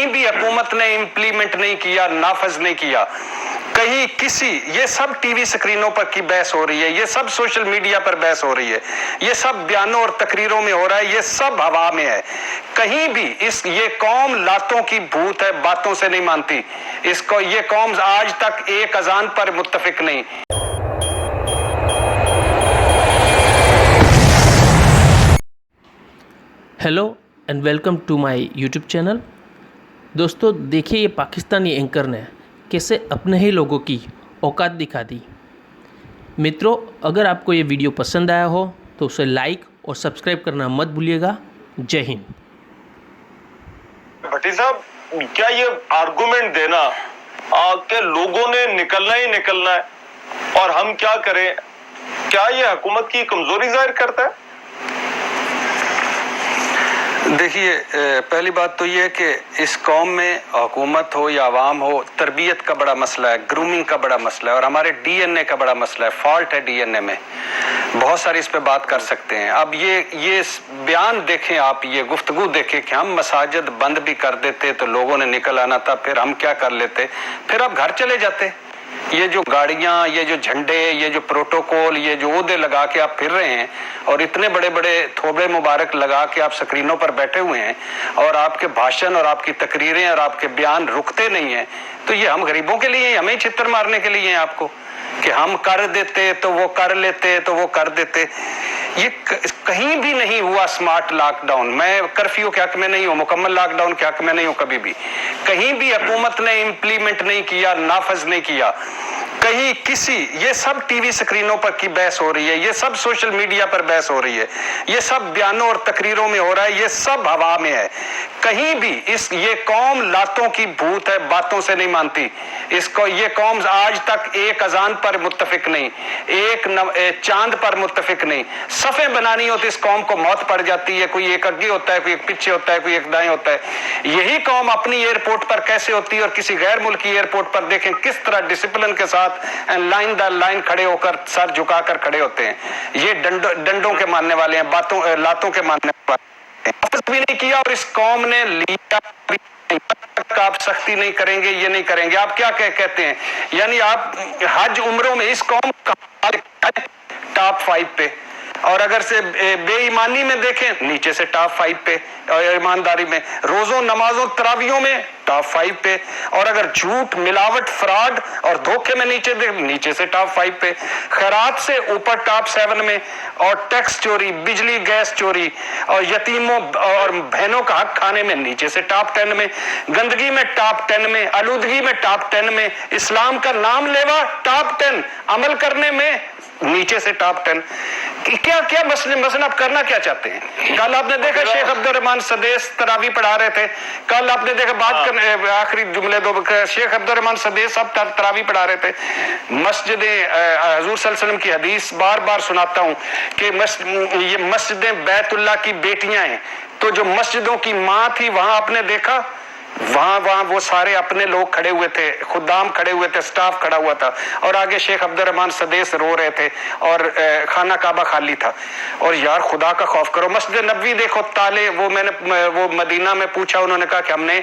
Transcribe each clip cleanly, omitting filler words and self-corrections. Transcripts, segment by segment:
کہیں بھی حکومت نے امپلیمنٹ نہیں کیا, نافذ نہیں کیا. کہیں کسی, یہ سب ٹی وی سکرینوں پر کی بحث ہو رہی ہے, یہ سب سوشل میڈیا پر بحث ہو رہی ہے, یہ سب بیانوں اور تقریروں میں ہو رہا ہے, یہ سب ہوا میں ہے. کہیں بھی یہ قوم لاتوں کی بھوت ہے, باتوں سے نہیں مانتی. یہ قوم آج تک ایک اذان پر متفق نہیں. Hello and welcome to my YouTube channel. دوستو دیکھیے یہ پاکستانی اینکر نے کیسے اپنے ہی لوگوں کی اوقات دکھا دی. مترو اگر آپ کو یہ ویڈیو پسند آیا ہو تو اسے لائک اور سبسکرائب کرنا مت بھولیے گا. جے ہند. بھٹی صاحب, کیا یہ آرگومنٹ دینا کہ لوگوں نے نکلنا ہی نکلنا ہے اور ہم کیا کریں, کیا یہ حکومت کی کمزوری ظاہر کرتا ہے؟ دیکھیے, پہلی بات تو یہ ہے کہ اس قوم میں حکومت ہو یا عوام ہو, تربیت کا بڑا مسئلہ ہے, گرومنگ کا بڑا مسئلہ ہے, اور ہمارے ڈی این اے کا بڑا مسئلہ ہے. فالٹ ہے ڈی این اے میں, بہت ساری اس پہ بات کر سکتے ہیں. اب یہ بیان دیکھیں آپ, یہ گفتگو دیکھیں کہ ہم مساجد بند بھی کر دیتے تو لوگوں نے نکل آنا تھا, پھر ہم کیا کر لیتے, پھر آپ گھر چلے جاتے. یہ جو گاڑیاں, یہ جو جھنڈے, یہ جو پروٹوکول, یہ جو عہدے لگا کے آپ پھر رہے ہیں, اور اتنے بڑے بڑے تھوبے مبارک لگا کے آپ سکرینوں پر بیٹھے ہوئے ہیں, اور آپ کے بھاشن اور آپ کی تقریریں اور آپ کے بیان رکتے نہیں ہیں, تو یہ ہم غریبوں کے لیے, ہمیں چھتر مارنے کے لیے ہیں آپ کو, کہ ہم کر دیتے تو وہ کر لیتے تو وہ کر دیتے. یہ کہیں بھی نہیں ہوا سمارٹ لاک ڈاؤن. میں کرفیو کے حق میں نہیں ہوں, مکمل لاک ڈاؤن کے حق میں نہیں ہوں کبھی بھی. کہیں بھی حکومت نے امپلیمنٹ نہیں کیا, نافذ نہیں کیا. کہیں کسی, یہ سب ٹی وی سکرینوں پر کی بحث ہو رہی ہے, یہ سب سوشل میڈیا پر بحث ہو رہی ہے, یہ سب بیانوں اور تقریروں میں ہو رہا ہے, یہ سب ہوا میں ہے. کہیں بھی یہ قوم لاتوں کی بھوت ہے, باتوں سے نہیں مانتی. یہ قوم آج تک ایک اذان پر متفق نہیں, ایک چاند پر متفق نہیں. صفیں بنانی ہوتی اس قوم کو موت پڑ جاتی ہے, کوئی ایک آگے ہوتا ہے, کوئی ایک پیچھے ہوتا ہے, کوئی ایک دائیں ہوتا ہے. یہی قوم اپنی ایئرپورٹ پر کیسے ہوتی ہے, اور کسی غیر ملکی ایئرپورٹ پر دیکھیں کس طرح ڈسپلن کے ساتھ لائن در لائن کھڑے ہو کر, سر جھکا کر کھڑے ہوتے ہیں. یہ ڈنڈوں کے ماننے والے ہیں, لاتوں کے ماننے والے ہیں. بھی نہیں کیا, اور اس قوم نے لیا. آپ سختی نہیں کریں گے, یہ نہیں کریں گے. آپ کیا کہتے ہیں, یعنی آپ حج عمروں میں اس قوم کا ٹاپ 5 پہ, اور اگر سے بے ایمانی میں دیکھیں نیچے سے ٹاپ 5 پہ, اور ایمانداری میں روزوں, نمازوں, تراویحوں میں ٹاپ 5 پہ, اور اگر جھوٹ, ملاوٹ, فراڈ اور دھوکے میں نیچے سے ٹاپ 5 پہ, خیرات سے اوپر ٹاپ 7 میں, اور ٹیکس چوری, بجلی گیس چوری, اور یتیموں اور بہنوں کا حق کھانے میں نیچے سے ٹاپ 10 میں, گندگی میں ٹاپ 10 میں, آلودگی میں ٹاپ 10 میں, اسلام کا نام لیوا ٹاپ 10, عمل کرنے میں نیچے سے ٹاپ 10. کیا مسئلہ آپ کرنا کیا چاہتے ہیں؟ کل آپ نے دیکھا شیخ عبد الرحمان سدیس تراویح پڑھا رہے تھے. کل آپ نے دیکھا, بات کرنے آخری جملے دو, شیخ عبد الرحمان سدیس صاحب تراویح پڑھا رہے تھے. مسجدیں, حضور صلی اللہ علیہ وسلم کی حدیث بار بار سناتا ہوں کہ یہ مسجدیں بیت اللہ کی بیٹیاں ہیں. تو جو مسجدوں کی ماں تھی, وہاں آپ نے دیکھا, وہاں وہ سارے اپنے لوگ کھڑے ہوئے تھے, خدام کھڑے ہوئے تھے, سٹاف کھڑا ہوا تھا, اور آگے شیخ عبد الرحمان سدیس رو رہے تھے, اور خانہ کعبہ خالی تھا. اور یار خدا کا خوف کرو. مسجد نبوی دیکھو, تالے, وہ مدینہ میں پوچھا, انہوں نے کہا کہ ہم نے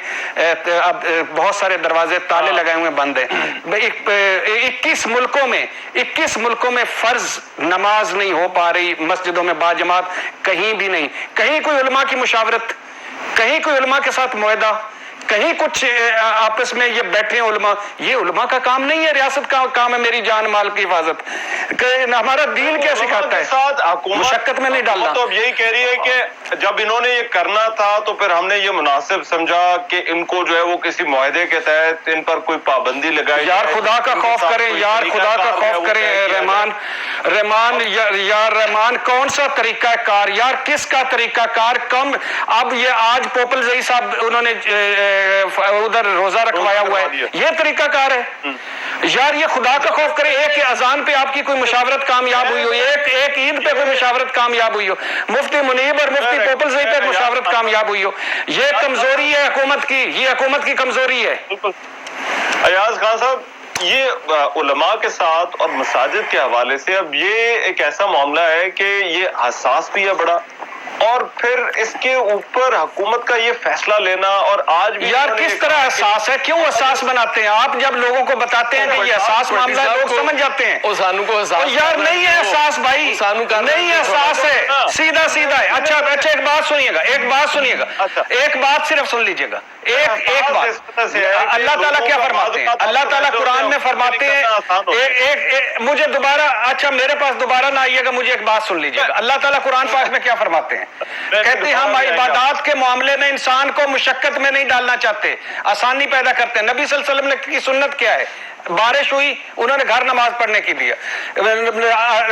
اب بہت سارے دروازے تالے لگائے ہوئے بند ہیں. 21 ملکوں میں فرض نماز نہیں ہو پا رہی مسجدوں میں باجماعت, کہیں بھی نہیں. کہیں کوئی علماء کی مشاورت, کہیں کوئی علماء کے ساتھ معاہدہ, کہیں کچھ آپس میں یہ بیٹھے ہیں علماء. یہ علماء کا کام نہیں ہے, ریاست کا کام ہے میری جان مال کی حفاظت. ہمارا دین کیا سکھاتا ہے, مشقت میں نہیں ڈالنا. تو اب یہی کہہ رہی ہے کہ جب انہوں نے یہ کرنا تھا تو پھر ہم نے یہ مناسب سمجھا کہ ان کو جو ہے وہ کسی معاہدے کے تحت ان پر کوئی پابندی لگائی. یار خدا کا خوف کریں, یار خدا کا خوف کریں. رحمان یار رحمان, کون سا طریقہ کار, یار کس کا طریقہ کار کم. اب یہ آج پوپل زئی صاحب انہوں نے ادھر روزہ رکھوایا ہوا ہے, یہ طریقہ کار ہے. یار یہ خدا کا خوف کرے. ایک اذان پہ آپ کی کوئی مشاورت کامیاب ہوئی ہو, ایک عید پہ کوئی مشاورت کامیاب ہوئی ہو, مفتی منیب اور مفتی پوپل زئی پہ مشاورت کامیاب ہوئی ہو. یہ کمزوری ہے حکومت کی, یہ حکومت کی کمزوری ہے. ایاز خان صاحب, یہ علماء کے ساتھ اور مساجد کے حوالے سے اب یہ ایک ایسا معاملہ ہے کہ یہ حساس بھی ہے بڑا, اور پھر اس کے اوپر حکومت کا یہ فیصلہ لینا, اور آج بھی یار کس طرح احساس ہے, کیوں احساس بناتے ہیں آپ؟ جب لوگوں کو بتاتے ہیں کہ یہ احساس معاملہ ہے لوگ سمجھ جاتے ہیں. سانو کو احساس یار نہیں ہے احساس بھائی, نہیں احساس ہے, سیدھا سیدھا ہے. اچھا ایک بات سنیے گا, ایک بات صرف سن لیجیے گا, ایک بات. اللہ تعالیٰ کیا فرماتے ہیں؟ اللہ تعالیٰ قرآن میں فرماتے ہیں, مجھے دوبارہ, اچھا میرے پاس دوبارہ نہ آئیے گا, مجھے ایک بات سن لیجیے گا. اللہ تعالیٰ قرآن پاک میں کیا فرماتے ہیں؟ کہتے ہیں ہم عبادات کے معاملے میں انسان کو مشقت میں نہیں ڈالنا چاہتے, آسانی پیدا کرتے ہیں. نبی صلی اللہ علیہ وسلم کی سنت کیا ہے؟ بارش ہوئی انہوں نے گھر نماز پڑھنے کی دیا.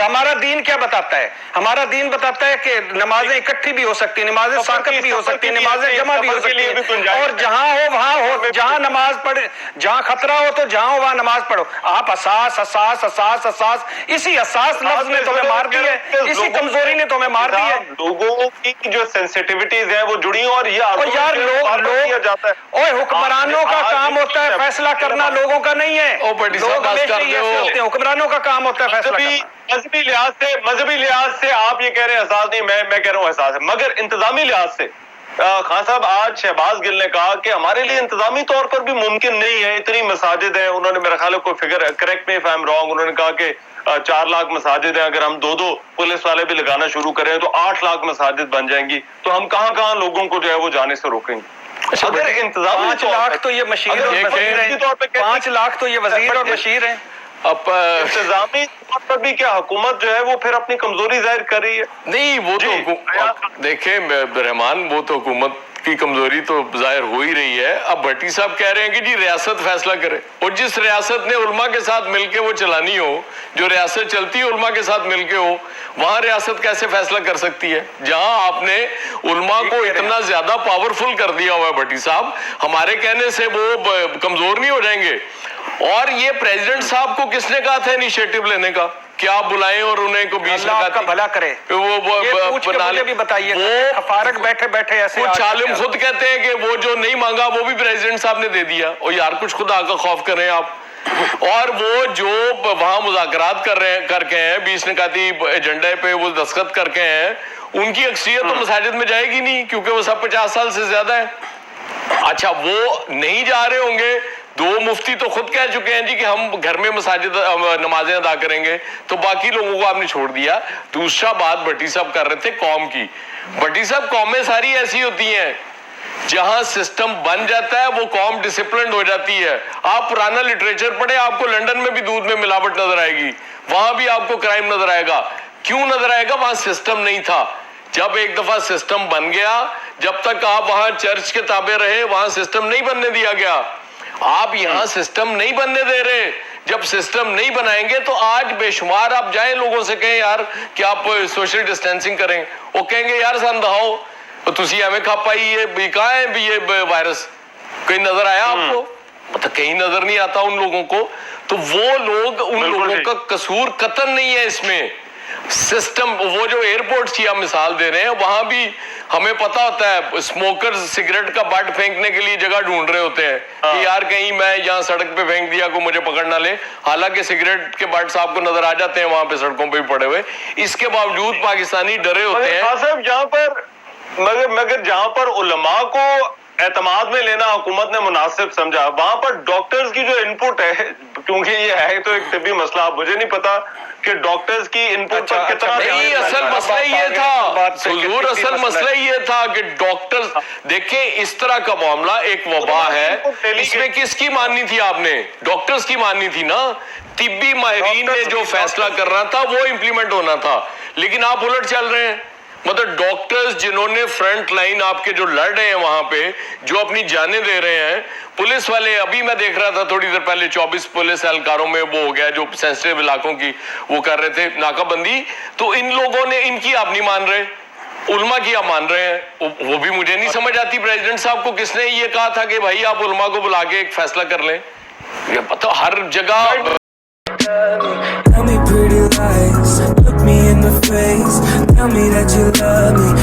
ہمارا دین کیا بتاتا ہے؟ ہمارا دین بتاتا ہے کہ نمازیں اکٹھی بھی ہو سکتی, نمازیں ساکت بھی ہو سکتی, نمازیں جمع بھی ہو سکتی ہیں, اور جہاں ہو وہاں ہو, جہاں نماز پڑھے, جہاں خطرہ ہو تو جہاں ہو وہاں نماز پڑھو. آپ اساس اساس اساس اساس, اسی اساس لفظ نے تمہیں مار دی ہے, اسی کمزوری نے تمہیں مار دی ہے. لوگوں کی جو سینسٹیوٹیز ہیں وہ جڑی ہیں, اور یہ یار لوگ حکمرانوں کا کام ہوتا ہے فیصلہ کرنا, لوگوں کا نہیں ہے. لوگ ہمیشہ یہ سوچتے ہیں حکمرانوں کا کام ہوتا ہے فیصلہ کرنا. مذہبی لحاظ سے آپ یہ کہہ رہے ہیں احساس نہیں, میں کہہ رہا ہوں احساس ہے, مگر انتظامی لحاظ سے خان صاحب آج شہباز گل نے کہا کہ ہمارے لیے انتظامی طور پر بھی ممکن نہیں ہے, اتنی مساجد ہیں. انہوں نے میرا خیال ہے کوئی figure, correct me if I am wrong, انہوں نے کہا کہ 4 لاکھ مساجد ہیں, اگر ہم 2 پولیس والے بھی لگانا شروع کریں تو 8 لاکھ مساجد بن جائیں گی, تو ہم کہاں لوگوں کو جو ہے وہ جانے سے روکیں گے. اگر انتظامی 5 لاکھ تو یہ مشیر اور وزیر ہیں, 5 لاکھ تو یہ وزیر اور مشیر ہیں. انتظامی طور پر بھی کیا حکومت جو ہے وہ پھر اپنی کمزوری ظاہر کر رہی ہے؟ نہیں, وہ تو دیکھیں رحمان, وہ تو حکومت کی کمزوری تو ظاہر ہو ہی رہی ہے. اب بھٹی صاحب کہہ رہے ہیں کہ جی ریاست فیصلہ کرے, اور جس ریاست نے علماء کے ساتھ مل کے وہ چلانی ہو, جو ریاست چلتی ہے علماء کے ساتھ مل کے ہو, وہاں ریاست کیسے فیصلہ کر سکتی ہے؟ جہاں آپ نے علماء کو اتنا زیادہ پاورفل کر دیا ہوا ہے بھٹی صاحب, ہمارے کہنے سے وہ کمزور نہیں ہو جائیں گے. اور یہ پریزیڈنٹ صاحب کو کس نے کہا تھا انیشیٹو لینے کا کہ آپ بلائیں اور انہیں کو 20 لاکھ کا بھلا کرے؟ وہ مجھے بھی بتائیے, فارغ بیٹھے ایسے کچھ عالم خود کہتے ہیں کہ وہ جو نہیں مانگا وہ بھی پریزیڈنٹ صاحب نے دے دیا. اور یار کچھ خدا کا خوف کریں آپ. اور وہ جو وہاں مذاکرات کر کے ہیں 20 نکاتی ایجنڈے پہ وہ دستخط کر کے ہیں, ان کی اکثریت تو مساجد میں جائے گی نہیں, کیونکہ وہ سب 50 سال سے زیادہ ہے. اچھا وہ نہیں جا رہے ہوں گے, 2 مفتی تو خود کہہ چکے ہیں جی کہ ہم گھر میں مساجد نمازیں ادا کریں گے, تو باقی لوگوں کو آپ نے چھوڑ دیا. دوسرا بات بھٹی صاحب کر رہے تھے قوم کی. بھٹی صاحب قومیں ساری ایسی ہوتی ہیں جہاں سسٹم بن جاتا ہے وہ قوم ڈسپلنڈ ہو جاتی ہے. آپ پرانا لٹریچر پڑھیں, آپ کو لنڈن میں بھی دودھ میں ملاوٹ نظر آئے گی, وہاں بھی آپ کو کرائم نظر آئے گا. کیوں نظر آئے گا؟ وہاں سسٹم نہیں تھا. جب ایک دفعہ سسٹم بن گیا, جب تک آپ وہاں چرچ کے تابع رہے وہاں سسٹم نہیں بننے دیا گیا. آپ یہاں سسٹم نہیں بننے دے رہے. جب سسٹم نہیں بنائیں گے تو آج بے شمار آپ جائیں لوگوں سے کہیں یار کہ آپ سوشل ڈسٹینسنگ کریں, وہ کہیں گے یار سن دہاؤ تسی ہمیں کھا پائی, یہ کہاں ہے بھی یہ وائرس, کہیں نظر آیا آپ کو؟ مطلب کہیں نظر نہیں آتا ان لوگوں کو. تو وہ لوگ, ان لوگوں کا قصور قطعاً نہیں ہے اس میں. سسٹم, وہ جو ایئرپورٹ کی آپ مثال دے رہے ہیں, وہاں بھی ہمیں پتا ہوتا ہے اسموکر سگریٹ کا بٹ پھینکنے کے لیے جگہ ڈھونڈ رہے ہوتے ہیں کہ یار کہیں میں یہاں سڑک پہ پھینک دیا کو مجھے پکڑ نہ لے. حالانکہ سگریٹ کے بٹس آپ کو نظر آ جاتے ہیں وہاں پہ سڑکوں پہ بھی پڑے ہوئے. اس کے باوجود پاکستانی ڈرے ہوتے ہیں. صاحب جہاں پر مگر جہاں پر علماء کو اعتماد میں لینا حکومت نے مناسب سمجھا, وہاں پر ڈاکٹرز کی جو انپٹ ہے, کیونکہ یہ ہے تو ایک طبی مسئلہ, مجھے نہیں پتا کہ ڈاکٹرز کی انپٹ پر کتنا. نہیں, اصل مسئلہ یہ تھا حضور, اصل مسئلہ یہ تھا کہ ڈاکٹرز, دیکھیں اس طرح کا معاملہ ایک وبا ہے, اس میں کس کی ماننی تھی آپ نے؟ ڈاکٹرز کی ماننی تھی نا. طبی ماہرین نے جو فیصلہ کرنا تھا وہ امپلیمنٹ ہونا تھا, لیکن آپ الٹ چل رہے ہیں. مطلب ڈاکٹرز جنہوں نے فرنٹ لائن آپ کے جو لڑ رہے ہیں وہاں پہ, جو اپنی جانیں دے رہے ہیں, پولیس والے, ابھی میں دیکھ رہا تھا تھوڑی دیر پہلے 24 پولیس اہلکاروں میں وہ ہو گیا جو سینسٹیو علاقوں کی وہ کر رہے تھے ناکہ بندی, تو ان لوگوں نے, ان کی آپ نہیں مان رہے, علماء کی آپ مان رہے ہیں. وہ بھی مجھے نہیں سمجھ آتی پریزیڈنٹ صاحب کو کس نے یہ کہا تھا کہ بھائی آپ علماء کو بلا کے ایک فیصلہ کر لیں. یہ پتہ ہر جگہ. Tell me pretty lies, look me in the face, tell me that you love me.